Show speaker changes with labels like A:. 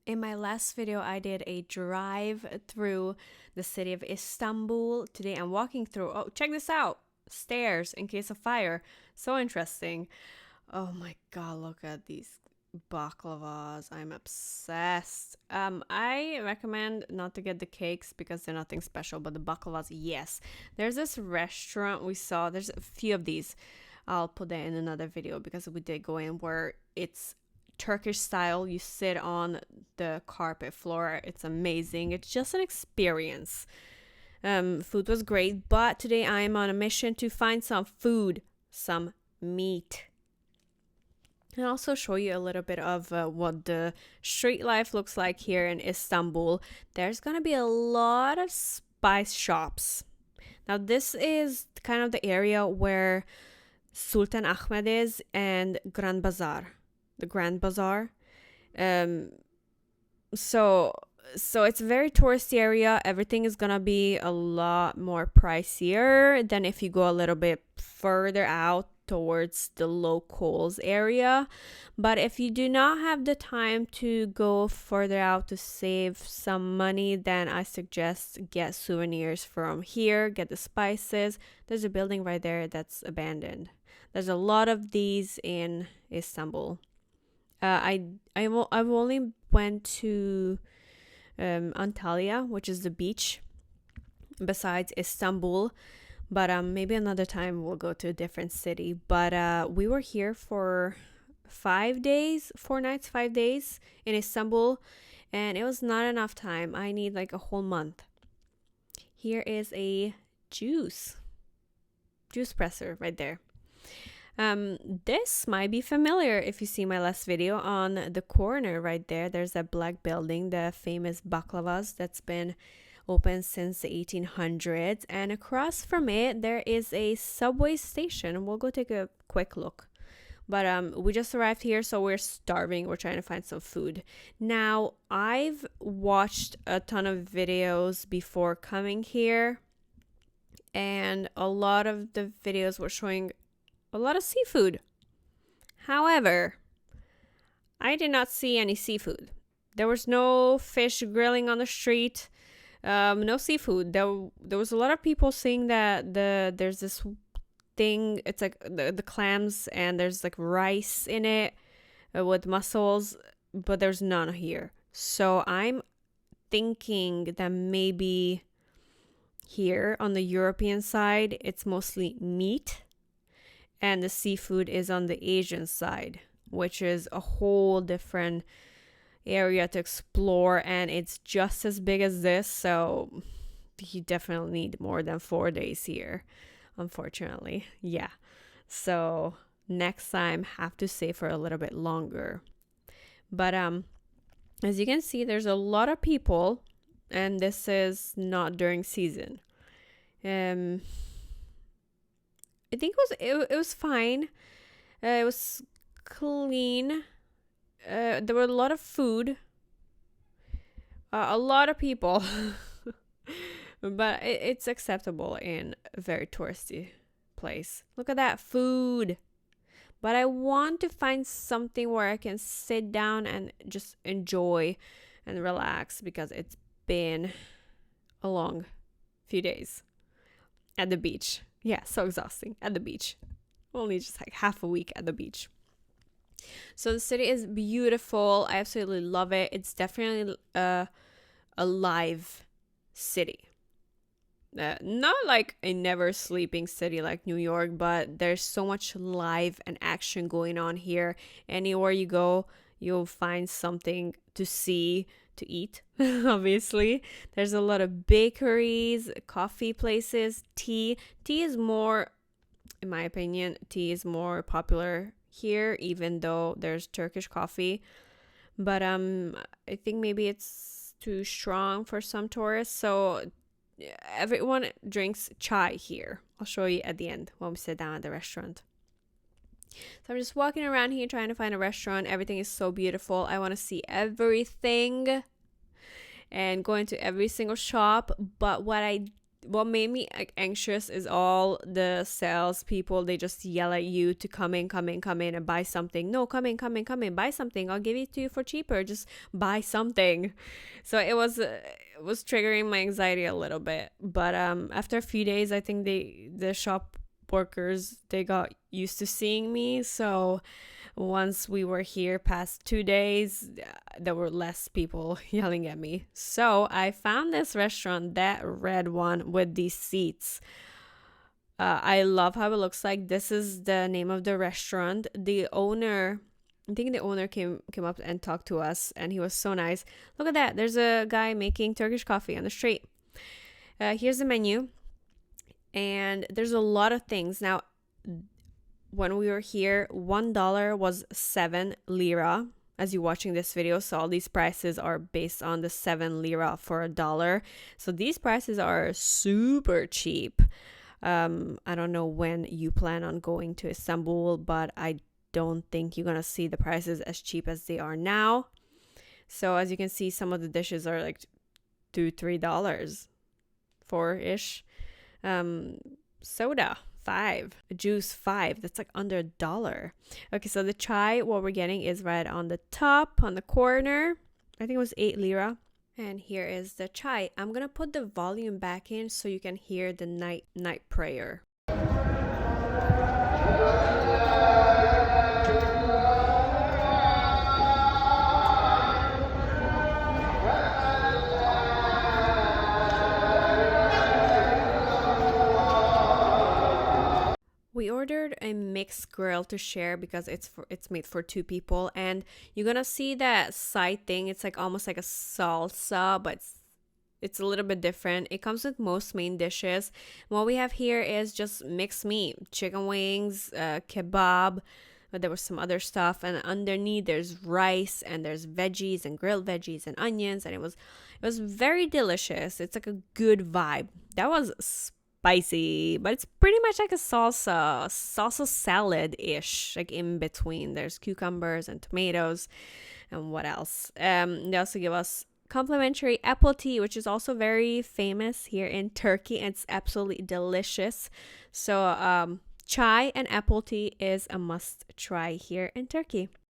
A: In my last video, I did a drive through the city of Istanbul. Today, I'm walking through. Oh, check this out! Stairs in case of fire. So interesting. Oh my god, look at these baklavas. I'm obsessed. I recommend not to get the cakes because they're nothing special, but the baklavas, yes. There's this restaurant we saw. There's a few of these. I'll put that in another video because we did go in where it's Turkish style. You sit on the carpet floor. It's amazing. It's just an experience. Food was great, but today I am on a mission to find some food, some meat. And also show you a little bit of what the street life looks like here in Istanbul. There's gonna be a lot of spice shops. Now this is kind of the area where Sultan Ahmed is and the Grand Bazaar. So it's a very touristy area. Everything is gonna be a lot more pricier than if you go a little bit further out towards the locals area. But if you do not have the time to go further out to save some money, then I suggest get souvenirs from here, get the spices. There's a building right there that's abandoned. There's a lot of these in Istanbul. I've only went to Antalya, which is the beach besides Istanbul, but maybe another time we'll go to a different city. But we were here for 5 days, 4 nights, 5 days in Istanbul, and it was not enough time. I need like a whole month. Here is a juice presser right there. This might be familiar if you see my last video. On the corner right there, there's that black building, the famous baklavas that's been open since the 1800s, and across from it there is a subway station. We'll go take a quick look. But we just arrived here, so we're starving. We're trying to find some food. Now, I've watched a ton of videos before coming here, and a lot of the videos were showing a lot of seafood. However, I did not see any seafood. There was no fish grilling on the street. No seafood. There was a lot of people saying that there's this thing. It's like the clams, and there's like rice in it with mussels, but there's none here. So I'm thinking that maybe here on the European side, it's mostly meat, and the seafood is on the Asian side, which is a whole different area to explore, and it's just as big as this, so you definitely need more than 4 days here, unfortunately. Yeah, so next time have to stay for a little bit longer. But as you can see, there's a lot of people, and this is not during season. I think it was fine. It was clean. There were a lot of food. A lot of people. But it's acceptable in a very touristy place. Look at that food. But I want to find something where I can sit down and just enjoy and relax, because it's been a long few days at the beach. Yeah, so exhausting at the beach. Only just like half a week at the beach. So the city is beautiful. I absolutely love it. It's definitely a live city. Not like a never sleeping city like New York, but there's so much life and action going on here. Anywhere you go, you'll find something to see, to eat. Obviously, there's a lot of bakeries, coffee places, tea is more, in my opinion, tea is more popular here, even though there's Turkish coffee. But I think maybe it's too strong for some tourists, so everyone drinks chai here. I'll show you at the end when we sit down at the restaurant. So I'm just walking around here trying to find a restaurant. Everything is so beautiful. I want to see everything and go into every single shop. But what I what made me like anxious is all the sales people. They just yell at you to come in, come in, come in and buy something. No, come in, come in, come in, buy something. I'll give it to you for cheaper. Just buy something. So it was triggering my anxiety a little bit. But after a few days, I think the shop workers, they got used to seeing me. So once we were here past 2 days, there were less people yelling at me. So I found this restaurant, that red one with these seats. I love how it looks like. This is the name of the restaurant. The owner, I think the owner came up and talked to us, and he was so nice. Look at that. There's a guy making Turkish coffee on the street. Here's the menu. And there's a lot of things. Now, when we were here, $1 was 7 lira. As you're watching this video, so all these prices are based on the 7 lira for a dollar. So these prices are super cheap. I don't know when you plan on going to Istanbul, but I don't think you're gonna see the prices as cheap as they are now. So as you can see, some of the dishes are like $2-3, $4-ish. Soda, $5. Juice, $5. That's like under $1. Okay, so the chai, what we're getting is right on the top, on the corner. I think it was 8 lira. And here is the chai. I'm gonna put the volume back in so you can hear the night prayer. We ordered a mixed grill to share because it's made for 2 people, and you're gonna see that side thing. It's like almost like a salsa, but it's a little bit different. It comes with most main dishes. What we have here is just mixed meat, chicken wings, kebab. But there was some other stuff, and underneath there's rice and there's veggies and grilled veggies and onions, and it was very delicious. It's like a good vibe. That was spicy, but it's pretty much like a salsa salad-ish, like in between. There's cucumbers and tomatoes, and what else? They also give us complimentary apple tea, which is also very famous here in Turkey, and it's absolutely delicious. So chai and apple tea is a must try here in Turkey.